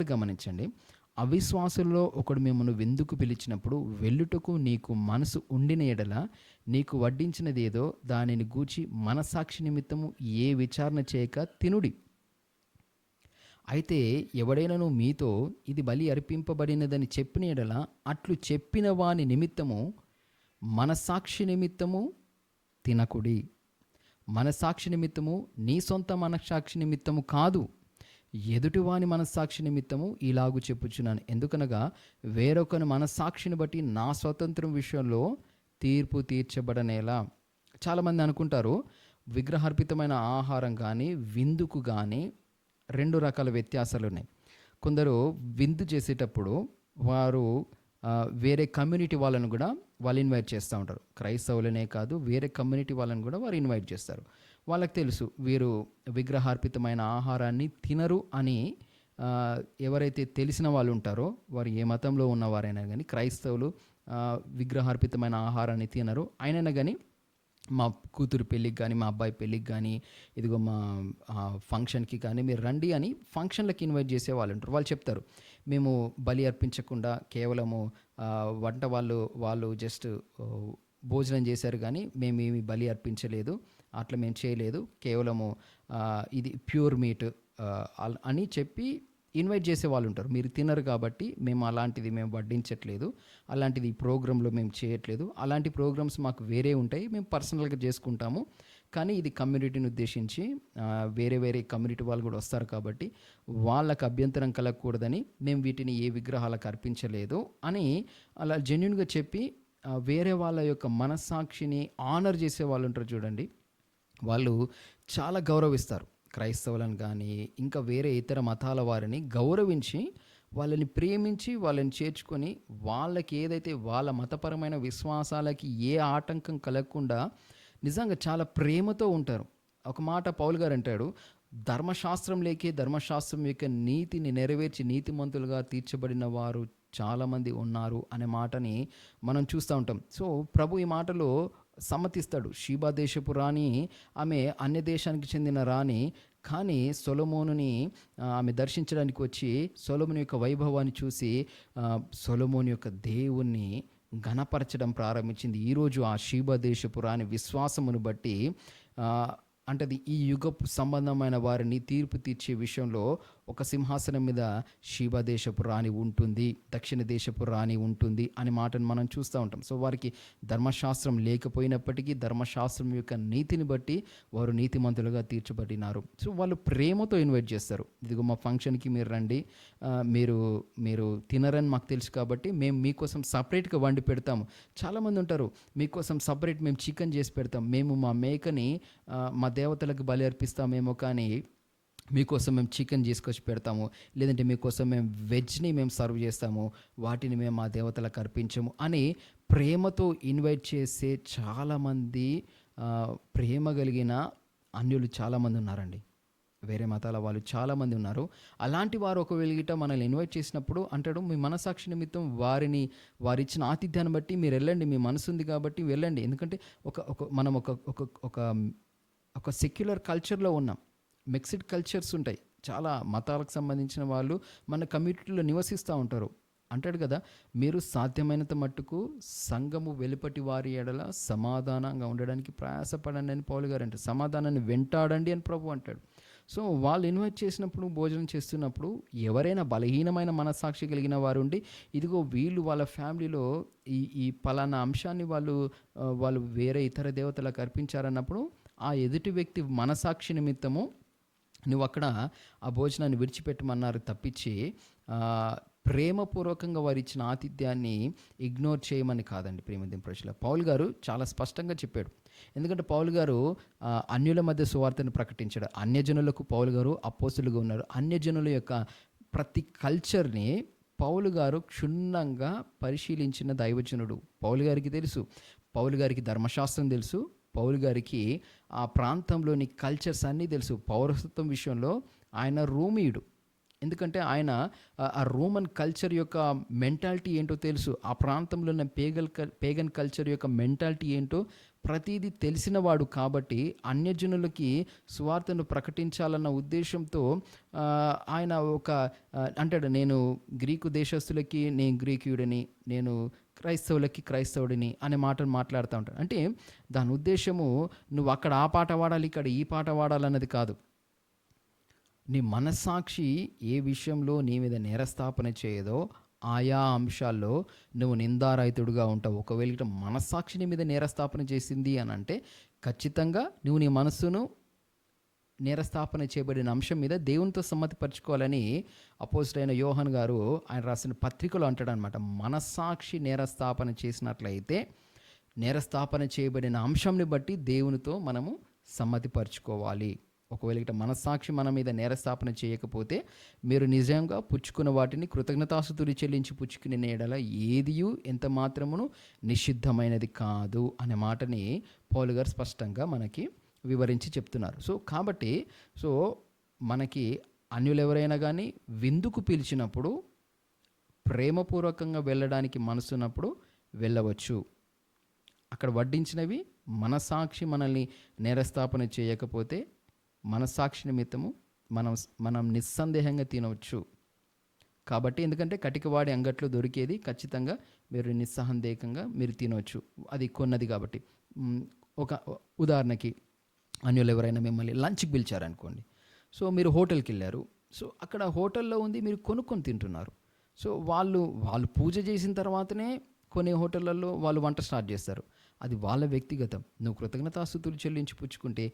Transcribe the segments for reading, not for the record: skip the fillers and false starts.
గమనించండి. అవిశ్వాసుల్లో ఒకడు మిమ్మల్ని విందుకు పిలిచినప్పుడు వెళ్ళుటకు నీకు మనసు ఉండిన ఎడల నీకు వడ్డించినదేదో దానిని గూర్చి మనస్సాక్షి నిమిత్తము ఏ విచారణ చేయక తినుడి. అయితే ఎవడైనను మీతో ఇది బలి అర్పింపబడినదని చెప్పిన ఎడల అట్లు చెప్పిన వాని నిమిత్తము మనస్సాక్షి నిమిత్తము తినకుడి. మనస్సాక్షి నిమిత్తము నీ సొంత మనస్సాక్షి నిమిత్తము కాదు, ఎదుటివాని మనస్సాక్షి నిమిత్తము ఇలాగు చెప్పుచున్నాను. ఎందుకనగా వేరొకని మనస్సాక్షిని బట్టి నా స్వతంత్రం విషయంలో తీర్పు తీర్చబడనేలా. చాలామంది అనుకుంటారు విగ్రహార్పితమైన ఆహారం కానీ విందుకు కానీ రెండు రకాల వ్యత్యాసాలు ఉన్నాయి. కొందరు విందు చేసేటప్పుడు వారు వేరే కమ్యూనిటీ వాళ్ళను కూడా వాళ్ళు ఇన్వైట్ చేస్తూ ఉంటారు. క్రైస్తవులనే కాదు, వేరే కమ్యూనిటీ వాళ్ళని కూడా వారు ఇన్వైట్ చేస్తారు. వాళ్ళకి తెలుసు వీరు విగ్రహార్పితమైన ఆహారాన్ని తినరు అని. ఎవరైతే తెలిసిన వాళ్ళు ఉంటారో వారు ఏ మతంలో ఉన్నవారైనా కానీ, క్రైస్తవులు విగ్రహార్పితమైన ఆహారాన్ని తినరు. అయినా కానీ మా కూతురు పెళ్ళికి కానీ, మా అబ్బాయి పెళ్ళికి కానీ, ఇదిగో మా ఫంక్షన్కి కానీ మీరు రండి అని ఫంక్షన్లకు ఇన్వైట్ చేసే వాళ్ళు ఉంటారు. వాళ్ళు చెప్తారు, మేము బలి అర్పించకుండా కేవలము వంట వాళ్ళు జస్ట్ భోజనం చేశారు కానీ మేమేమి బలి అర్పించలేదు, అట్లా మేము చేయలేదు, కేవలము ఇది ప్యూర్ మీట్ అని చెప్పి ఇన్వైట్ చేసే వాళ్ళు ఉంటారు. మీరు తినరు కాబట్టి మేము అలాంటిది మేము వడ్డించట్లేదు, అలాంటిది ఈ ప్రోగ్రాంలో మేము చేయట్లేదు, అలాంటి ప్రోగ్రామ్స్ మాకు వేరే ఉంటాయి, మేము పర్సనల్గా చేసుకుంటాము, కానీ ఇది కమ్యూనిటీని ఉద్దేశించి వేరే కమ్యూనిటీ వాళ్ళు కూడా వస్తారు కాబట్టి వాళ్ళకు అభ్యంతరం కలగకూడదని మేము వీటిని ఏ విగ్రహాలకు అర్పించలేదు అని అలా జెన్యూన్గా చెప్పి వేరే వాళ్ళ యొక్క మనస్సాక్షిని ఆనర్ చేసే వాళ్ళు ఉంటారు చూడండి. వాళ్ళు చాలా గౌరవిస్తారు క్రైస్తవులను కానీ ఇంకా వేరే ఇతర మతాల వారిని గౌరవించి వాళ్ళని ప్రేమించి వాళ్ళని చేర్చుకొని వాళ్ళకి ఏదైతే వాళ్ళ మతపరమైన విశ్వాసాలకి ఏ ఆటంకం కలగకుండా నిజంగా చాలా ప్రేమతో ఉంటారు. ఒక మాట పౌలు గారు అంటాడు, ధర్మశాస్త్రం లేకే ధర్మశాస్త్రం యొక్క నీతిని నెరవేర్చి నీతిమంతులుగా తీర్చబడిన వారు చాలామంది ఉన్నారు అనే మాటని మనం చూస్తూ ఉంటాం. సో ప్రభు ఈ మాటలో సమ్మతిస్తాడు. షీబా దేశపు రాణి, ఆమె అన్య దేశానికి చెందిన రాణి, కానీ సొలొమోనుని ఆమె దర్శించడానికి వచ్చి సొలొమోను యొక్క వైభవాన్ని చూసి సొలొమోను యొక్క దేవుణ్ణి ఘనపరచడం ప్రారంభించింది. ఈరోజు ఆ షీబా దేశపు రాణి విశ్వాసమును బట్టి అంటే ఈ యుగపు సంబంధమైన వారిని తీర్పు తీర్చే విషయంలో ఒక సింహాసనం మీద షీబా దేశపు రాణి ఉంటుంది, దక్షిణ దేశపు రాణి ఉంటుంది అనే మాటను మనం చూస్తూ ఉంటాం. సో వారికి ధర్మశాస్త్రం లేకపోయినప్పటికీ ధర్మశాస్త్రం యొక్క నీతిని బట్టి వారు నీతిమంతులుగా తీర్చబడినారు. సో వాళ్ళు ప్రేమతో ఇన్వైట్ చేస్తారు. ఇదిగో మా ఫంక్షన్కి మీరు రండి, మీరు తినరని మాకు తెలుసు కాబట్టి మేము మీకోసం సపరేట్గా వండి పెడతాము. చాలామంది ఉంటారు, మీకోసం సపరేట్ మేము చికెన్ చేసి పెడతాం, మేము మా మేకని మా దేవతలకు బలి అర్పిస్తామేమో కానీ మీకోసం మేము చికెన్ తీసుకొచ్చి పెడతాము, లేదంటే మీకోసం మేము వెజ్ని మేము సర్వ్ చేస్తాము, వాటిని మేము మా దేవతలకు అర్పించము అని ప్రేమతో ఇన్వైట్ చేసే చాలామంది ప్రేమ కలిగిన అన్యులు చాలామంది ఉన్నారండి. వేరే మతాల వాళ్ళు చాలామంది ఉన్నారు. అలాంటి వారు ఒకవేళ మనల్ని ఇన్వైట్ చేసినప్పుడు అంటాడు, మీ మనసాక్షి నిమిత్తం వారిచ్చిన ఆతిథ్యాన్ని బట్టి మీరు వెళ్ళండి, మీ మనసు ఉంది కాబట్టి వెళ్ళండి. ఎందుకంటే మనం ఒక సెక్యులర్ కల్చర్లో ఉన్నాం. మిక్స్డ్ కల్చర్స్ ఉంటాయి, చాలా మతాలకు సంబంధించిన వాళ్ళు మన కమ్యూనిటీలో నివసిస్తూ ఉంటారు. అంటాడు కదా, మీరు సాధ్యమైనంత మట్టుకు సంఘము వెలుపటి వారి ఎడల సమాధానంగా ఉండడానికి ప్రయాసపడండి అని పౌలు గారు అంటారు. సమాధానాన్ని వెంటాడండి అని ప్రభు అంటాడు. సో వాళ్ళు ఇన్వైట్ చేసినప్పుడు, భోజనం చేస్తున్నప్పుడు ఎవరైనా బలహీనమైన మనస్సాక్షి కలిగిన వారు ఉండి ఇదిగో వీళ్ళు వాళ్ళ ఫ్యామిలీలో ఈ పలానా అంశాన్ని వాళ్ళు వేరే ఇతర దేవతలకు అర్పించారన్నప్పుడు ఆ ఎదుటి వ్యక్తి మనస్సాక్షి నిమిత్తము నువ్వు అక్కడ ఆ భోజనాన్ని విడిచిపెట్టమన్నారు తప్పించి ప్రేమపూర్వకంగా వారు ఇచ్చిన ఆతిథ్యాన్ని ఇగ్నోర్ చేయమని కాదండి. ప్రేమదేం ప్రజల పౌలు గారు చాలా స్పష్టంగా చెప్పాడు. ఎందుకంటే పౌలు గారు అన్యుల మధ్య సువార్తను ప్రకటించాడు. అన్యజనులకు పౌలు గారు అపోస్తులుగా ఉన్నారు. అన్యజనుల యొక్క ప్రతి కల్చర్ని పౌలు గారు క్షుణ్ణంగా పరిశీలించిన దైవజనుడు. పౌలు గారికి తెలుసు, పౌలు గారికి ధర్మశాస్త్రం తెలుసు, పౌలు గారికి ఆ ప్రాంతంలోని కల్చర్స్ అన్నీ తెలుసు. పౌరసత్వం విషయంలో ఆయన రోమీయుడు, ఎందుకంటే ఆయన ఆ రోమన్ కల్చర్ యొక్క మెంటాలిటీ ఏంటో తెలుసు. ఆ ప్రాంతంలో ఉన్న పేగన్ కల్చర్ యొక్క మెంటాలిటీ ఏంటో ప్రతీదీ తెలిసినవాడు కాబట్టి అన్యజనులకి సువార్తను ప్రకటించాలన్న ఉద్దేశంతో ఆయన అంటాడు, నేను గ్రీకు దేశస్తులకి నేను గ్రీకుయుడిని, నేను క్రైస్తవులకి క్రైస్తవుడిని అనే మాటలు మాట్లాడుతూ ఉంటాడు. అంటే దాని ఉద్దేశము నువ్వు అక్కడ ఆ పాట వాడాలి, ఇక్కడ ఈ పాట వాడాలన్నది కాదు. నీ మనస్సాక్షి ఏ విషయంలో నీ మీద నేరస్థాపన చేయదో ఆయా అంశాల్లో నువ్వు నిందారహితుడుగా ఉంటావు. ఒకవేళ ఇట్లా మనస్సాక్షి నీ మీద నేరస్థాపన చేసింది అని అంటే ఖచ్చితంగా నువ్వు నీ మనస్సును నేరస్థాపన చేయబడిన అంశం మీద దేవునితో సమ్మతిపరచుకోవాలని అపోజిట్ యోహాన్ గారు ఆయన రాసిన పత్రికలో అంటాడు అనమాట. మనస్సాక్షి నేరస్థాపన చేసినట్లయితే నేరస్థాపన చేయబడిన అంశంని బట్టి దేవునితో మనము సమ్మతిపరచుకోవాలి. ఒకవేళ ఇట్లా మనస్సాక్షి మన మీద నేరస్థాపన చేయకపోతే మీరు నిజంగా పుచ్చుకున్న వాటిని కృతజ్ఞతాస్తుతులు చెల్లించి పుచ్చుకునే ఎడల ఏదియు ఎంత మాత్రమును నిషిద్ధమైనది కాదు అనే మాటని పౌలు గారు స్పష్టంగా మనకి వివరించి చెప్తున్నారు. కాబట్టి మనకి అన్యులు ఎవరైనా కానీ విందుకు పిలిచినప్పుడు ప్రేమపూర్వకంగా వెళ్ళడానికి మనసున్నప్పుడు వెళ్ళవచ్చు. అక్కడ వడ్డించినవి మనస్సాక్షి మనల్ని నేరస్థాపన చేయకపోతే మనస్సాక్షి నిమిత్తము మనం నిస్సందేహంగా తినవచ్చు. కాబట్టి ఎందుకంటే కటికవాడి అంగట్లో దొరికేది ఖచ్చితంగా మీరు నిస్సందేహంగా మీరు తినవచ్చు, అది కొన్నది కాబట్టి. ఒక ఉదాహరణకి అన్యులు ఎవరైనా మిమ్మల్ని లంచ్కి పిలిచారనుకోండి. మీరు హోటల్కి వెళ్ళారు. అక్కడ హోటల్లో ఉంది, మీరు కొనుక్కొని తింటున్నారు. వాళ్ళు పూజ చేసిన తర్వాతనే కొన్ని హోటళ్ళల్లో వాళ్ళు వంట స్టార్ట్ చేస్తారు. అది వాళ్ళ వ్యక్తిగతం. నువ్వు కృతజ్ఞతాస్తుతులు చెల్లించి పుచ్చుకుంటే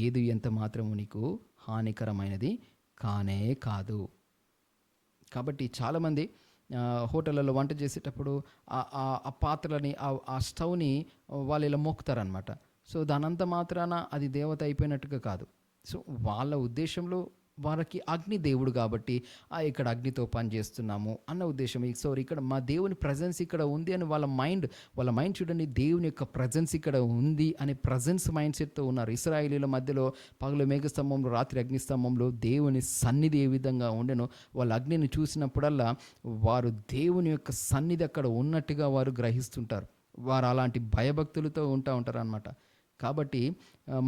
ఏది ఎంత మాత్రము నీకు హానికరమైనది కానే కాదు. కాబట్టి చాలామంది హోటళ్ళలో వంట చేసేటప్పుడు ఆ పాత్రలని ఆ స్టవ్ని వాళ్ళు ఇలా మోకుతారనమాట. దానంత మాత్రాన అది దేవత అయిపోయినట్టుగా కాదు. వాళ్ళ ఉద్దేశంలో వారికి అగ్ని దేవుడు కాబట్టి ఇక్కడ అగ్నితో పని చేస్తున్నాము అన్న ఉద్దేశం. ఇక్కడ మా దేవుని ప్రజెన్స్ ఇక్కడ ఉంది అని వాళ్ళ మైండ్ చూడండి, దేవుని యొక్క ప్రజెన్స్ ఇక్కడ ఉంది అనే ప్రజెన్స్ మైండ్ సెట్తో ఉన్నారు. ఇశ్రాయేలీల మధ్యలో పగలు మేఘస్తంభంలో రాత్రి అగ్నిస్తంభంలో దేవుని సన్నిధి ఏ విధంగా ఉండెనో వాళ్ళ అగ్నిని చూసినప్పుడల్లా వారు దేవుని యొక్క సన్నిధి అక్కడ ఉన్నట్టుగా వారు గ్రహిస్తుంటారు. వారు అలాంటి భయభక్తులతో ఉంటారు అన్నమాట. కాబట్టి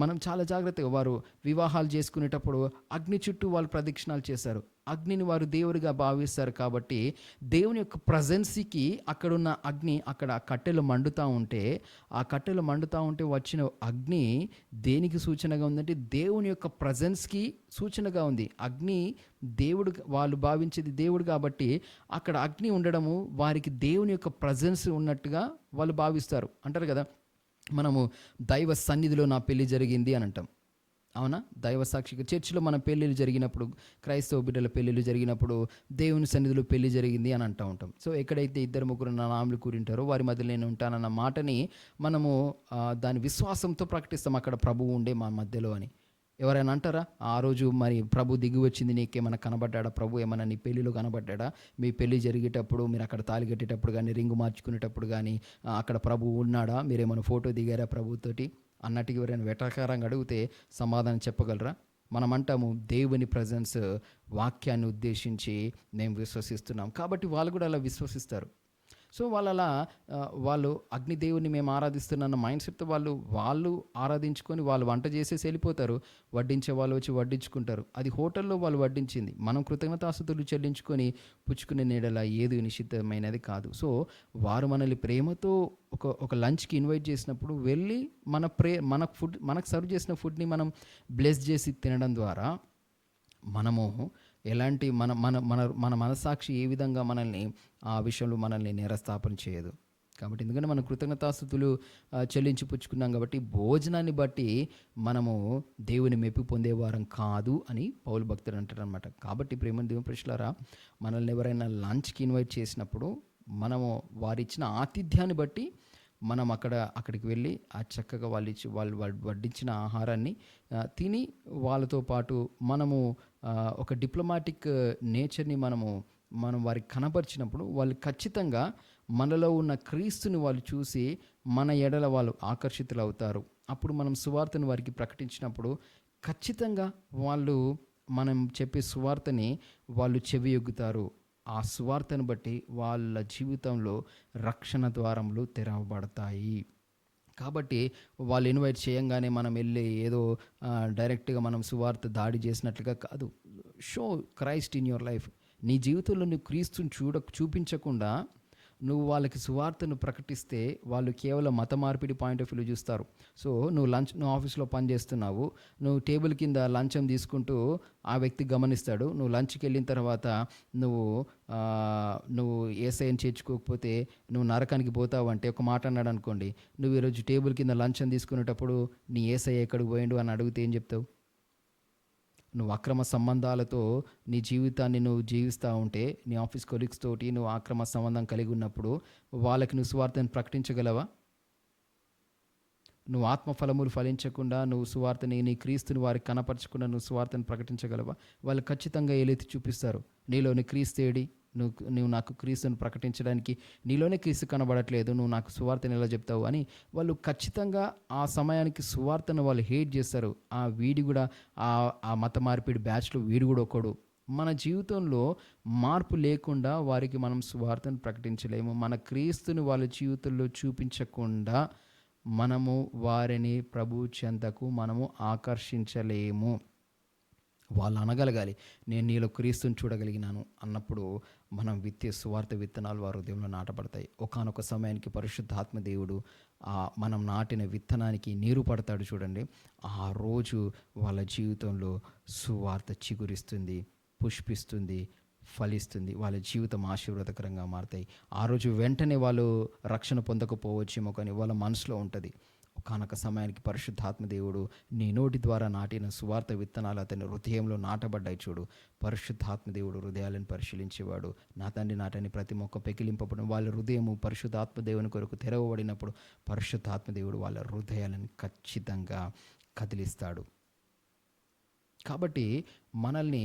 మనం చాలా జాగ్రత్తగా, వారు వివాహాలు చేసుకునేటప్పుడు అగ్ని చుట్టూ వాళ్ళు ప్రదక్షిణాలు చేశారు. అగ్నిని వారు దేవుడిగా భావిస్తారు. కాబట్టి దేవుని యొక్క ప్రజెన్సీకి అక్కడున్న అగ్ని, అక్కడ కట్టెలు మండుతూ ఉంటే వచ్చిన అగ్ని దేనికి సూచనగా ఉందంటే దేవుని యొక్క ప్రజెన్స్కి సూచనగా ఉంది. అగ్ని దేవుడు, వాళ్ళు భావించేది దేవుడు కాబట్టి అక్కడ అగ్ని ఉండడము వారికి దేవుని యొక్క ప్రజెన్స్ ఉన్నట్టుగా వాళ్ళు భావిస్తారు. అంటారు కదా, మనము దైవ సన్నిధిలో నా పెళ్లి జరిగింది అని అంటాం. అవునా? దైవ సాక్షిగా చర్చిలో మన పెళ్ళిళ్ళు జరిగినప్పుడు, క్రైస్తవ బిడ్డల పెళ్ళిళ్ళు జరిగినప్పుడు దేవుని సన్నిధిలో పెళ్లి జరిగింది అని అంటూ ఉంటాం. ఎక్కడైతే 2-3 నా నామలు కూరింటారో వారి మధ్యలో నేను ఉంటానన్న మాటని మనము దాని విశ్వాసంతో ప్రకటిస్తాం. అక్కడ ప్రభువు ఉండే మా మధ్యలో అని. ఎవరైనా అంటారా ఆ రోజు మరి ప్రభు దిగి వచ్చింది నీకేమైనా కనబడ్డా, ప్రభు ఏమైనా నీ పెళ్ళిలో కనబడ్డా, మీ పెళ్ళి జరిగేటప్పుడు మీరు అక్కడ తాళి కట్టేటప్పుడు కానీ రింగు మార్చుకునేటప్పుడు కానీ అక్కడ ప్రభు ఉన్నాడా, మీరేమైనా ఫోటో దిగారా ప్రభుతోటి అన్నట్టుగా ఎవరైనా వెటకారంగా అడిగితే సమాధానం చెప్పగలరా? మనం అంటాము దేవుని ప్రజెన్స్ వాక్యాన్ని ఉద్దేశించి మేము విశ్వసిస్తున్నాం కాబట్టి వాళ్ళు కూడా అలా విశ్వసిస్తారు. వాళ్ళు అగ్నిదేవుని మేము ఆరాధిస్తున్న మైండ్ సెట్తో వాళ్ళు ఆరాధించుకొని వాళ్ళు వంట చేసేసి వెళ్ళిపోతారు. వడ్డించే వాళ్ళు వచ్చి వడ్డించుకుంటారు. అది హోటల్లో వాళ్ళు వడ్డించింది. మనం కృతజ్ఞతాస్తుతులు చెల్లించుకొని పుచ్చుకునే నీడలా ఏది నిషిద్ధమైనది కాదు. వారు మనల్ని ప్రేమతో ఒక లంచ్కి ఇన్వైట్ చేసినప్పుడు వెళ్ళి మనకు సర్వ్ చేసిన ఫుడ్ని మనం బ్లెస్ చేసి తినడం ద్వారా మనము ఎలాంటి మన మనస్సాక్షి ఏ విధంగా మనల్ని ఆ విషయంలో మనల్ని నేరస్థాపన చేయదు. కాబట్టి ఎందుకంటే మనం కృతజ్ఞతాస్తుతులు చెల్లించి పుచ్చుకున్నాం కాబట్టి భోజనాన్ని బట్టి మనము దేవుని మెప్పు పొందేవారం కాదు అని పౌలు భక్తుడు అంటారు అనమాట. కాబట్టి ప్రేమ దేవుని ప్రియులారా, మనల్ని ఎవరైనా లంచ్కి ఇన్వైట్ చేసినప్పుడు మనము వారిచ్చిన ఆతిథ్యాన్ని బట్టి మనం అక్కడికి వెళ్ళి ఆ చక్కగా వాళ్ళు వడ్డించిన ఆహారాన్ని తిని వాళ్ళతో పాటు మనము ఒక డిప్లొమాటిక్ నేచర్ని మనం వారికి కనపరిచినప్పుడు వాళ్ళు ఖచ్చితంగా మనలో ఉన్న క్రీస్తుని వాళ్ళు చూసి మన ఎడల వాళ్ళు ఆకర్షితులు అవుతారు. అప్పుడు మనం సువార్తను వారికి ప్రకటించినప్పుడు ఖచ్చితంగా వాళ్ళు మనం చెప్పే సువార్తని వాళ్ళు చెవియొగ్గుతారు. ఆ సువార్తను బట్టి వాళ్ళ జీవితంలో రక్షణ ద్వారములు తెరవబడతాయి. కాబట్టి వాళ్ళు ఇన్వైట్ చేయంగానే మనం వెళ్ళి ఏదో డైరెక్ట్‌గా మనం సువార్త దాడి చేసినట్లుగా కాదు. Show Christ in your life. నీ జీవితంలో నువ్వు క్రీస్తుని చూపించకుండా నువ్వు వాళ్ళకి సువార్తను ప్రకటిస్తే వాళ్ళు కేవలం మత మార్పిడి పాయింట్ ఆఫ్ వ్యూలో చూస్తారు. సో నువ్వు ఆఫీస్‌లో పని చేస్తున్నావు. నువ్వు టేబుల్ కింద లంచం తీసుకుంటూ ఆ వ్యక్తి గమనిస్తాడు. నువ్వు లంచ్‌కి వెళ్ళిన తర్వాత నువ్వు నువ్వు యేసయ్యని చేర్చుకోకపోతే నువ్వు నరకానికి పోతావు అంటే ఒక మాట అన్నాడు అనుకోండి. నువ్వు ఈరోజు టేబుల్ కింద లంచం తీసుకునేటప్పుడు నీ యేసయ్య ఎక్కడికి పోయిండు అని అడిగితే ఏం చెప్తావు? నువ్వు అక్రమ సంబంధాలతో నీ జీవితాన్ని నువ్వు జీవిస్తూ ఉంటే, నీ ఆఫీస్ కొలీగ్స్ తోటి నువ్వు అక్రమ సంబంధం కలిగి ఉన్నప్పుడు వాళ్ళకి నువ్వు సువార్తను ప్రకటించగలవా? నువ్వు ఆత్మఫలములు ఫలించకుండా నువ్వు సువార్తని, నీ క్రీస్తుని వారికి కనపరచకుండా నువ్వు సువార్తను ప్రకటించగలవా? వాళ్ళు ఖచ్చితంగా ఏలెత్తి చూపిస్తారు. నీలోని క్రీస్తు ఏడి? నువ్వు నాకు క్రీస్తుని ప్రకటించడానికి నీలోనే క్రీస్తు కనబడట్లేదు, నువ్వు నాకు సువార్తను ఎలా చెప్తావు అని వాళ్ళు ఖచ్చితంగా ఆ సమయానికి సువార్తను వాళ్ళు హేట్ చేస్తారు. వీడి కూడా ఆ మత మార్పిడి బ్యాచ్లో వీడు కూడా ఒకడు. మన జీవితంలో మార్పు లేకుండా వారికి మనం సువార్తను ప్రకటించలేము. మన క్రీస్తుని వాళ్ళ జీవితంలో చూపించకుండా మనము వారిని ప్రభు చెంతకు మనము ఆకర్షించలేము. వాళ్ళు అనగలగాలి, నేను నీలో క్రీస్తుని చూడగలిగినాను అన్నప్పుడు మనం విత్తే సువార్త విత్తనాలు వారి హృదయంలో నాటబడతాయి. ఒకానొక సమయానికి పరిశుద్ధాత్మ దేవుడు మనం నాటిన విత్తనానికి నీరు పడతాడు చూడండి. ఆ రోజు వాళ్ళ జీవితంలో సువార్త చిగురిస్తుంది, పుష్పిస్తుంది, ఫలిస్తుంది. వాళ్ళ జీవితం ఆశీర్వాదకరంగా మారుతాయి. ఆ రోజు వెంటనే వాళ్ళు రక్షణ పొందకపోవచ్చేమో, కానీ వాళ్ళ మనసులో ఉంటుంది, ఒకానొక సమయానికి పరిశుద్ధాత్మ దేవుడు నీ నోటి ద్వారా నాటిన సువార్త విత్తనాలు అతని హృదయంలో నాటబడ్డాయి చూడు. పరిశుద్ధాత్మ దేవుడు హృదయాలను పరిశీలించేవాడు. నా తండ్రి నాటని ప్రతి మొక్క పెకిలింపబడిన వాళ్ళ హృదయము పరిశుద్ధాత్మ దేవుని కొరకు తెరవబడినప్పుడు పరిశుద్ధాత్మ దేవుడు వాళ్ళ హృదయాలను ఖచ్చితంగా కదిలిస్తాడు. కాబట్టి మనల్ని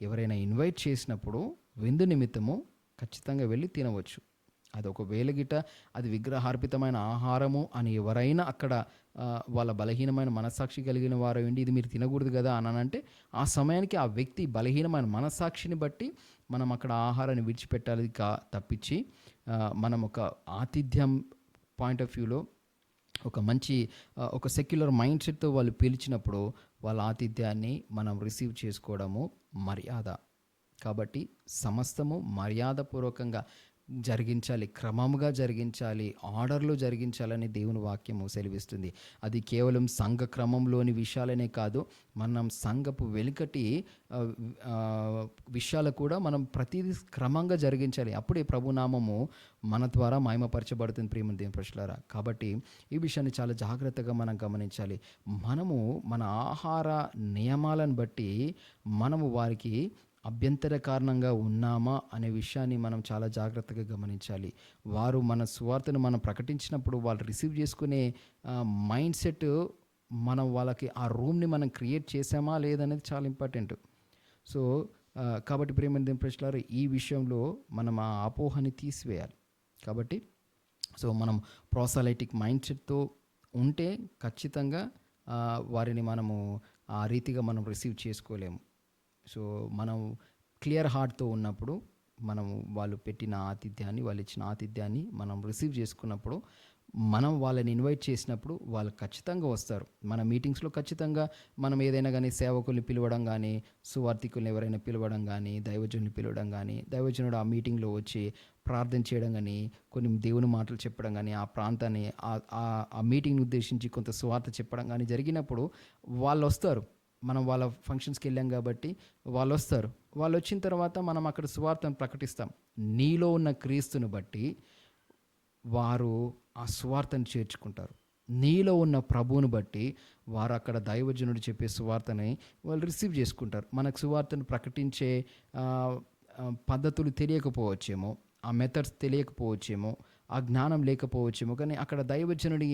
ఎవరైనా ఇన్వైట్ చేసినప్పుడు విందు నిమిత్తము ఖచ్చితంగా వెళ్ళి తినవచ్చు. అది ఒకవేళ గిట్ట అది విగ్రహార్పితమైన ఆహారము అని ఎవరైనా అక్కడ వాళ్ళ బలహీనమైన మనస్సాక్షి కలిగిన వారు ఏంటి ఇది మీరు తినకూడదు కదా అని అంటే, ఆ సమయానికి ఆ వ్యక్తి బలహీనమైన మనస్సాక్షిని బట్టి మనం అక్కడ ఆహారాన్ని విడిచిపెట్టాలి తప్పించి మనం ఒక ఆతిథ్యం పాయింట్ ఆఫ్ వ్యూలో ఒక మంచి ఒక సెక్యులర్ మైండ్ సెట్తో వాళ్ళు పిలిచినప్పుడు వాళ్ళ ఆతిథ్యాన్ని మనం రిసీవ్ చేసుకోవడము మర్యాద. కాబట్టి సమస్తము మర్యాదపూర్వకంగా జరిగించాలి, క్రమముగా జరిగించాలి, ఆర్డర్లో జరిగించాలని దేవుని వాక్యము సెలవిస్తుంది. అది కేవలం సంఘ క్రమంలోని విషయాలనే కాదు, మనం సంఘపు వెనుకటి విషయాలు కూడా మనం ప్రతిదీ క్రమంగా జరిగించాలి. అప్పుడే ప్రభునామము మన ద్వారా మహిమపరచబడుతుంది ప్రియమైన దేవుని ప్రజలారా. కాబట్టి ఈ విషయాన్ని చాలా జాగ్రత్తగా మనం గమనించాలి. మనము మన ఆహార నియమాలను బట్టి మనము వారికి అభ్యంతర కారణంగా ఉన్నామా అనే విషయాన్ని మనం చాలా జాగ్రత్తగా గమనించాలి. వారు మన సువార్తను మనం ప్రకటించినప్పుడు వాళ్ళు రిసీవ్ చేసుకునే మైండ్ సెట్, మనం వాళ్ళకి ఆ రూమ్ని మనం క్రియేట్ చేసామా లేదనేది చాలా ఇంపార్టెంట్. సో కాబట్టి ప్రియమైన దేవుని ప్రజలారా, ఈ విషయంలో మనం ఆ అపోహని తీసివేయాలి. కాబట్టి మనం ప్రోసలైటిక్ మైండ్ సెట్తో ఉంటే ఖచ్చితంగా వారిని మనము ఆ రీతిగా మనం రిసీవ్ చేసుకోలేము. సో మనం క్లియర్ హార్ట్తో ఉన్నప్పుడు మనం వాళ్ళు పెట్టిన ఆతిథ్యాన్ని, వాళ్ళు ఇచ్చిన ఆతిథ్యాన్ని మనం రిసీవ్ చేసుకున్నప్పుడు, మనం వాళ్ళని ఇన్వైట్ చేసినప్పుడు వాళ్ళు ఖచ్చితంగా వస్తారు. మన మీటింగ్స్లో ఖచ్చితంగా మనం ఏదైనా కానీ సేవకుల్ని పిలవడం కానీ, సువార్థికుల్ని ఎవరైనా పిలవడం కానీ, దైవజనుల్ని పిలవడం కానీ, దైవజనుడు ఆ మీటింగ్లో వచ్చి ప్రార్థన చేయడం కానీ, కొన్ని దేవుని మాటలు చెప్పడం కానీ, ఆ ప్రాంతాన్ని ఆ మీటింగ్ని ఉద్దేశించి కొంత సువార్త చెప్పడం కానీ జరిగినప్పుడు వాళ్ళు వస్తారు. మనం వాళ్ళ ఫంక్షన్స్కి వెళ్ళాం కాబట్టి వాళ్ళు వస్తారు. వాళ్ళు వచ్చిన తర్వాత మనం అక్కడ సువార్తను ప్రకటిస్తాం. నీలో ఉన్న క్రీస్తుని బట్టి వారు ఆ సువార్తను చేర్చుకుంటారు. నీలో ఉన్న ప్రభువుని బట్టి వారు అక్కడ దైవజనుడు చెప్పే సువార్తని వాళ్ళు రిసీవ్ చేసుకుంటారు. మనకు సువార్తను ప్రకటించే పద్ధతులు తెలియకపోవచ్చేమో, ఆ మెథడ్స్ తెలియకపోవచ్చేమో, ఆ జ్ఞానం లేకపోవచ్చేమో, కానీ అక్కడ దైవజనుడి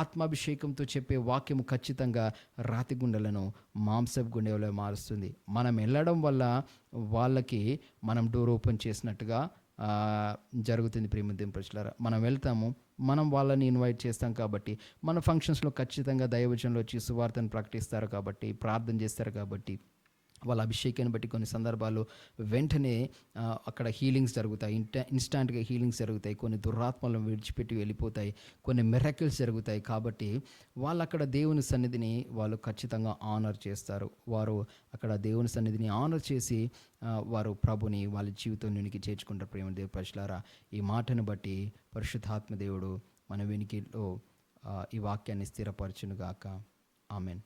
ఆత్మాభిషేకంతో చెప్పే వాక్యము ఖచ్చితంగా రాతి గుండెలను మాంసపు గుండెలో మారుస్తుంది. మనం వెళ్ళడం వల్ల వాళ్ళకి మనం డోర్ ఓపెన్ చేసినట్టుగా జరుగుతుంది. ప్రియమైన ప్రజలారా, మనం వెళ్తాము, మనం వాళ్ళని ఇన్వైట్ చేస్తాం కాబట్టి, మన ఫంక్షన్స్లో ఖచ్చితంగా దైవజనులు వచ్చి సువార్తను ప్రకటిస్తారు కాబట్టి, ప్రార్థన చేస్తారు కాబట్టి, వాళ్ళ అభిషేకాన్ని బట్టి కొన్ని సందర్భాల్లో వెంటనే అక్కడ హీలింగ్స్ జరుగుతాయి, ఇన్స్టాంట్గా హీలింగ్స్ జరుగుతాయి, కొన్ని దురాత్మలను విడిచిపెట్టి వెళ్ళిపోతాయి, కొన్ని మిరకిల్స్ జరుగుతాయి. కాబట్టి వాళ్ళు అక్కడ దేవుని సన్నిధిని వాళ్ళు ఖచ్చితంగా ఆనర్ చేస్తారు. వారు అక్కడ దేవుని సన్నిధిని ఆనర్ చేసి వారు ప్రభుని వాళ్ళ జీవితంలోనికి చేర్చుకుంటారు. ప్రేమ దేవ ప్రజలారా, ఈ మాటను బట్టి పరిశుద్ధాత్మ దేవుడు మన వెనుకలో ఈ వాక్యాన్ని స్థిరపరచునుగాక. ఆమెన్.